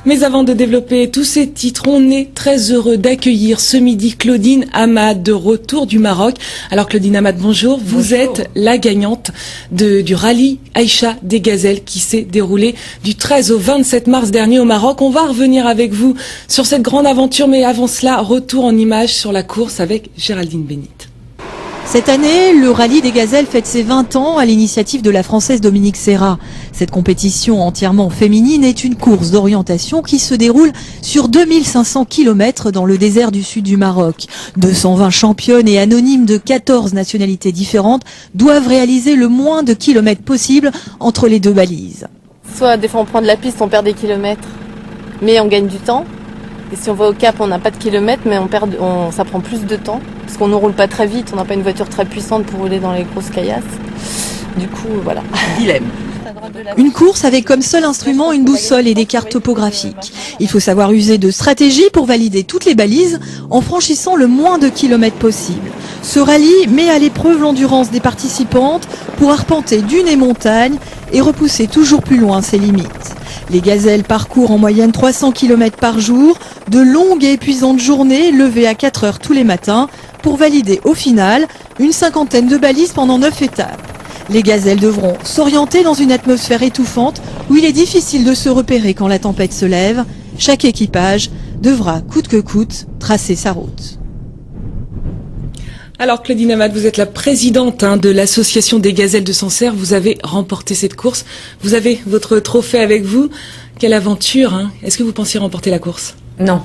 Mais avant de développer tous ces titres, on est très heureux d'accueillir ce midi Claudine Hamad, de retour du Maroc. Alors Claudine Hamad, bonjour. Vous êtes la gagnante du rallye Aïcha des Gazelles qui s'est déroulé du 13 au 27 mars dernier au Maroc. On va revenir avec vous sur cette grande aventure, mais avant cela, retour en images sur la course avec Géraldine Bénit. Cette année, le rallye des Gazelles fête ses 20 ans à l'initiative de la Française Dominique Serra. Cette compétition entièrement féminine est une course d'orientation qui se déroule sur 2500 km dans le désert du sud du Maroc. 220 championnes et anonymes de 14 nationalités différentes doivent réaliser le moins de kilomètres possible entre les deux balises. Soit des fois on prend de la piste, on perd des kilomètres, mais on gagne du temps. Et si on va au Cap, on n'a pas de kilomètres, mais ça prend plus de temps. Parce qu'on ne roule pas très vite, on n'a pas une voiture très puissante pour rouler dans les grosses caillasses. Du coup, voilà. Dilemme. Une course avec comme seul instrument une boussole et des cartes topographiques. Il faut savoir user de stratégie pour valider toutes les balises en franchissant le moins de kilomètres possible. Ce rallye met à l'épreuve l'endurance des participantes pour arpenter dunes et montagnes et repousser toujours plus loin ses limites. Les gazelles parcourent en moyenne 300 km par jour, de longues et épuisantes journées levées à 4 heures tous les matins pour valider au final une cinquantaine de balises pendant 9 étapes. Les gazelles devront s'orienter dans une atmosphère étouffante où il est difficile de se repérer quand la tempête se lève. Chaque équipage devra, coûte que coûte, tracer sa route. Alors Claudine Hamad, vous êtes la présidente de l'association des Gazelles de Sancerre. Vous avez remporté cette course. Vous avez votre trophée avec vous. Quelle aventure, hein. Est-ce que vous pensiez remporter la course? Non,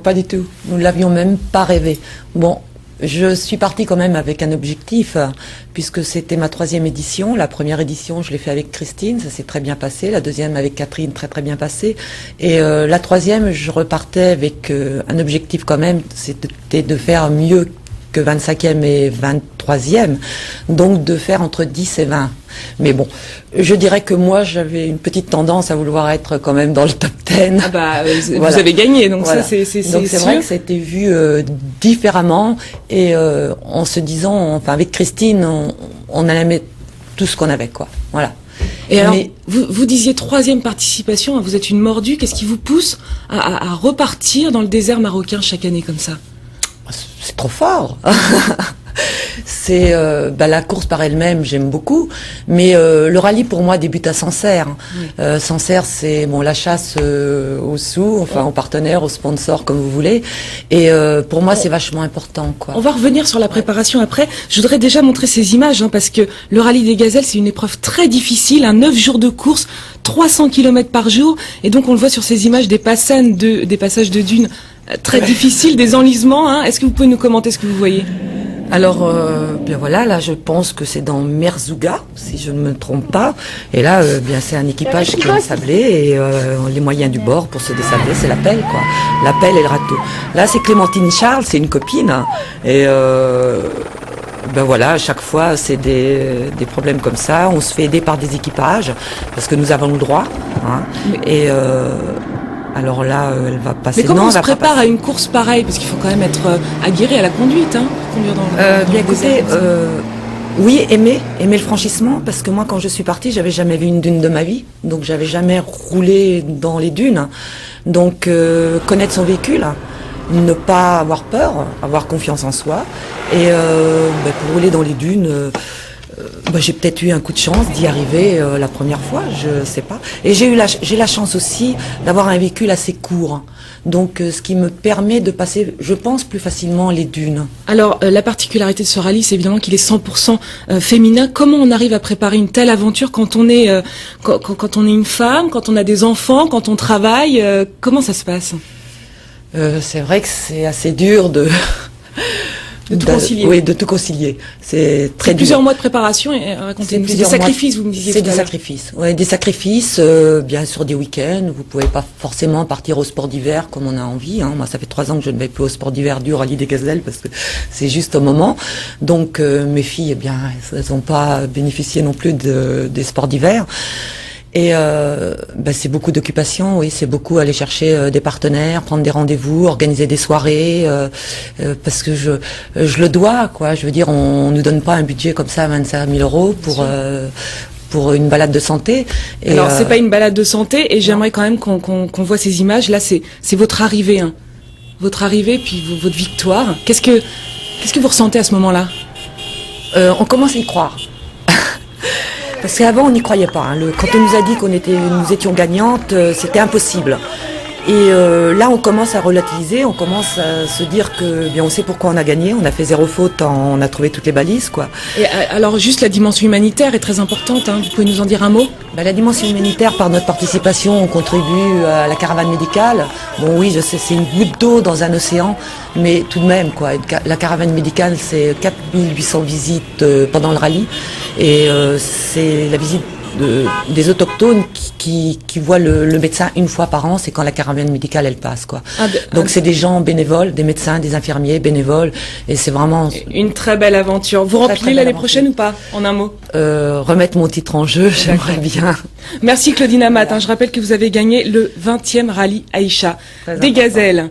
pas du tout. Nous ne l'avions même pas rêvé. Bon, je suis partie quand même avec un objectif, puisque c'était ma 3e édition. La première édition, je l'ai fait avec Christine, ça s'est très bien passé. La deuxième avec Catherine, très très bien passé. Et la 3e, je repartais avec un objectif quand même, c'était de faire mieux que 25e et 23e, donc de faire entre 10 et 20. Mais bon, je dirais que moi, j'avais une petite tendance à vouloir être quand même dans le top 10. Ah bah, voilà. Vous avez gagné, donc voilà. Ça c'est donc c'est vrai que ça a été vu différemment, et en se disant, enfin avec Christine, on allait mettre tout ce qu'on avait, quoi. Voilà. Et alors, vous disiez 3e participation, vous êtes une mordue, qu'est-ce qui vous pousse à repartir dans le désert marocain chaque année comme ça? C'est trop fort. C'est la course par elle-même, j'aime beaucoup, mais le rallye pour moi débute à Sancerre. Oui. Sancerre, c'est la chasse aux sous, enfin aux partenaires, aux sponsors, comme vous voulez. Et pour moi, c'est vachement important, quoi. On va revenir sur la préparation après. Je voudrais déjà montrer ces images, parce que le rallye des Gazelles, c'est une épreuve très difficile, 9 jours de course, 300 km par jour, et donc on le voit sur ces images des passages de dunes très difficiles, des enlisements. Est-ce que vous pouvez nous commenter ce que vous voyez? Alors, bien voilà, là je pense que c'est dans Merzouga, si je ne me trompe pas. Et là, bien c'est un équipage qui est ensablé et les moyens du bord pour se désabler, c'est la pelle, quoi. La pelle et le râteau. Là, c'est Clémentine Charles, c'est une copine. Et ben voilà, à chaque fois, c'est des problèmes comme ça. On se fait aider par des équipages, parce que nous avons le droit. Et alors là, elle va passer. Mais comment on se prépare à une course pareille? Parce qu'il faut quand même être aguerri à la conduite, conduire dans bien écoutez, oui, aimer le franchissement, parce que moi, quand je suis partie, j'avais jamais vu une dune de ma vie, donc j'avais jamais roulé dans les dunes. Donc connaître son véhicule, ne pas avoir peur, avoir confiance en soi, et pour rouler dans les dunes. J'ai peut-être eu un coup de chance d'y arriver la première fois, je sais pas. Et j'ai la chance aussi d'avoir un véhicule assez court. Donc ce qui me permet de passer, je pense, plus facilement les dunes. Alors la particularité de ce rallye, c'est évidemment qu'il est 100% féminin. Comment on arrive à préparer une telle aventure quand on est quand on est une femme, quand on a des enfants, quand on travaille, comment ça se passe? C'est vrai que c'est assez dur de tout concilier. Oui, de tout concilier. C'est très dur. Plusieurs mois de préparation et racontez-nous. C'est des sacrifices, vous me disiez. C'est des sacrifices. Ouais, des sacrifices. Bien sûr, des week-ends. Vous pouvez pas forcément partir au sport d'hiver comme on a envie. Moi, ça fait 3 ans que je ne vais plus au sport d'hiver du rallye des Gazelles parce que c'est juste au moment. Donc, mes filles, elles n'ont pas bénéficié non plus des sports d'hiver. Et c'est beaucoup d'occupation, oui, c'est beaucoup aller chercher des partenaires, prendre des rendez-vous, organiser des soirées, parce que je le dois, quoi. Je veux dire, on nous donne pas un budget comme ça à 25 000 € pour une balade de santé. Et alors c'est pas une balade de santé, et j'aimerais quand même qu'on voit ces images. Là, c'est votre arrivée, hein. Votre arrivée, puis votre victoire. Qu'est-ce que vous ressentez à ce moment-là? On commence à y croire. Parce qu'avant, on n'y croyait pas. Hein. Quand on nous a dit nous étions gagnantes, c'était impossible. Et là, on commence à relativiser, on commence à se dire que bien, on sait pourquoi on a gagné, on a fait 0 faute, on a trouvé toutes les balises, quoi. Et alors, juste la dimension humanitaire est très importante, hein. Vous pouvez nous en dire un mot? La dimension humanitaire, par notre participation, on contribue à la caravane médicale. Bon, oui, je sais, c'est une goutte d'eau dans un océan, mais tout de même, quoi. La caravane médicale, c'est 4800 visites pendant le rallye, et c'est la visite des autochtones qui voient le médecin une fois par an, c'est quand la caravane médicale elle passe, quoi. Donc c'est des gens bénévoles, des médecins, des infirmiers bénévoles, et c'est vraiment une très belle aventure. Vous remplissez l'année prochaine ou pas, en un mot? Remettre mon titre en jeu, j'aimerais bien. Merci Claudine Amat. Je rappelle que vous avez gagné le 20e rallye Aïcha des Gazelles.